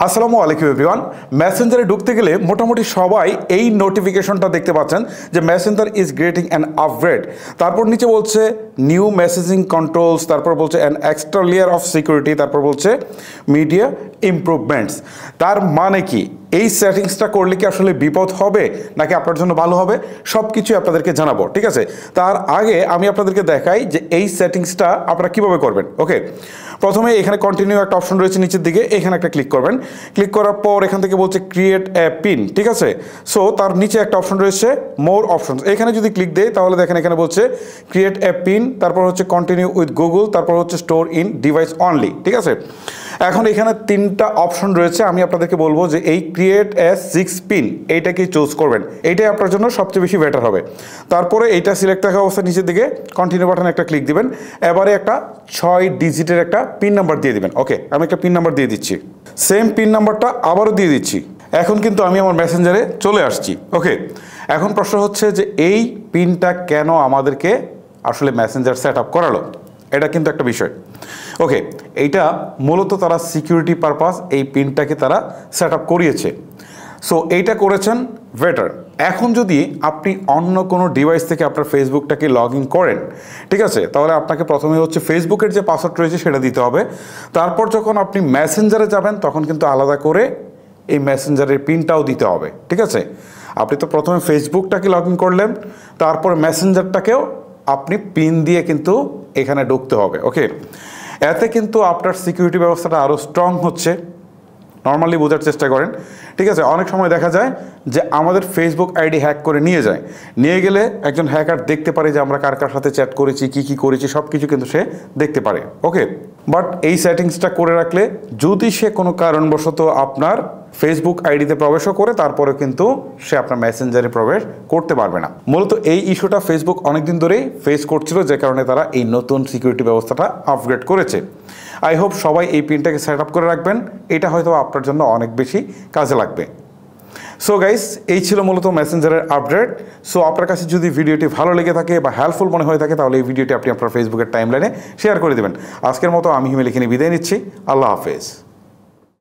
আসসালামু আলাইকুম এভরিওয়ান। মেসেঞ্জারে ঢুকতে গেলে মোটামুটি সবাই এই নোটিফিকেশনটা দেখতে পাচ্ছেন যে Messenger is creating an upgrade. তারপর নিচে বলছে নিউ মেসেজিং কন্ট্রোলস, তারপর বলছে an extra layer of security, তারপর বলছে মিডিয়া ইমপ্রুভমেন্টস। তার মানে কি এই সেটিংসটা করলে কি আসলে বিপদ হবে নাকি আপনার জন্য ভালো হবে, সব কিছুই আপনাদেরকে জানাবো, ঠিক আছে? তার আগে আমি আপনাদেরকে দেখাই যে এই সেটিংসটা আপনারা কীভাবে করবেন। ওকে, প্রথমে এখানে কন্টিনিউ একটা অপশন রয়েছে নিচের দিকে, এখানে একটা ক্লিক করবেন। ক্লিক করার পর এখান থেকে বলছে ক্রিয়েট এ পিন, ঠিক আছে? সো তার নিচে একটা অপশন রয়েছে মোর অপশনস, এখানে যদি ক্লিক দেয় তাহলে দেখেন এখানে বলছে ক্রিয়েট এ পিন, তারপর হচ্ছে কন্টিনিউ উইথ গুগল, তারপর হচ্ছে স্টোর ইন ডিভাইস অনলি, ঠিক আছে? এখন এখানে তিনটা অপশন রয়েছে, আমি আপনাদেরকে বলবো যে এই ক্রিয়েট এ 6 পিন এইটাকেই চুজ করবেন, এইটাই আপনার জন্য সবচেয়ে বেশি বেটার হবে। তারপরে এইটা সিলেক্ট থাকা অবস্থায় নিচের দিকে কন্টিনিউ বাটনে একটা ক্লিক দিবেন, এবারে একটা 6 ডিজিটের একটা পিন নাম্বার দিয়ে দিবেন। ওকে, আমি একটা পিন নাম্বার দিয়ে দিচ্ছি, সেম পিন নাম্বারটা আবারও দিয়ে দিচ্ছি। এখন কিন্তু আমি আমার মেসেঞ্জারে চলে আসছি। ওকে, এখন প্রশ্ন হচ্ছে যে এই পিনটা কেন আমাদেরকে আসলে মেসেঞ্জার সেট আপ করালো, এটা কিন্তু একটা বিষয়। ওকে, এইটা মূলত তারা সিকিউরিটি পারপাস এই পিনটাকে তারা সেট আপ করিয়েছে। সো এইটা করেছেন বেটার। এখন যদি আপনি অন্য কোনো ডিভাইস থেকে আপনার ফেসবুকটাকে লগ ইন করেন, ঠিক আছে, তাহলে আপনাকে প্রথমে হচ্ছে ফেসবুকের যে পাসওয়ার্ড রয়েছে সেটা দিতে হবে। তারপর যখন আপনি মেসেঞ্জারে যাবেন তখন কিন্তু আলাদা করে এই মেসেঞ্জারের পিনটাও দিতে হবে, ঠিক আছে? আপনি তো প্রথমে ফেসবুকটাকে লগ ইন করলেন, তারপর মেসেঞ্জারটাকেও আপনি পিন দিয়ে কিন্তু এখানে ঢুকতে হবে। ওকে, এতে কিন্তু আপনার সিকিউরিটি ব্যবস্থাটা আরও স্ট্রং হচ্ছে। নর্মালি বোঝার চেষ্টা করেন, ঠিক আছে? অনেক সময় দেখা যায় যে আমাদের ফেসবুক আইডি হ্যাক করে নিয়ে গেলে একজন হ্যাকার দেখতে পারে যে আমরা কার কার সাথে চ্যাট করেছি, কী করেছি, সব কিছু কিন্তু সে দেখতে পারে। ওকে, বাট এই সেটিংসটা করে রাখলে যদি সে কোনো কারণবশত আপনার ফেসবুক আইডিতে প্রবেশও করে তারপরে কিন্তু সে আপনার মেসেঞ্জারে প্রবেশ করতে পারবে না। মূলত এই ইস্যুটা ফেসবুক অনেকদিন ধরেই ফেস করছিল, যে কারণে তারা এই নতুন সিকিউরিটি ব্যবস্থাটা আপগ্রেড করেছে। আই হোপ সবাই এই পিনটাকে সেট আপ করে রাখবেন, এটা হয়তো আপনার জন্য অনেক বেশি কাজে লাগবে। সো গাইস, এই ছিল মূলত মেসেঞ্জারের আপডেট। সো আপনার কাছে যদি ভিডিওটি ভালো লেগে থাকে বা হেল্পফুল মনে হয়ে থাকে তাহলে এই ভিডিওটি আপনি আপনার ফেসবুকের টাইমলাইনে শেয়ার করে দেবেন। আজকের মতো আমি হিমেল এখানে বিদায় নিচ্ছি। আল্লাহ হাফেজ।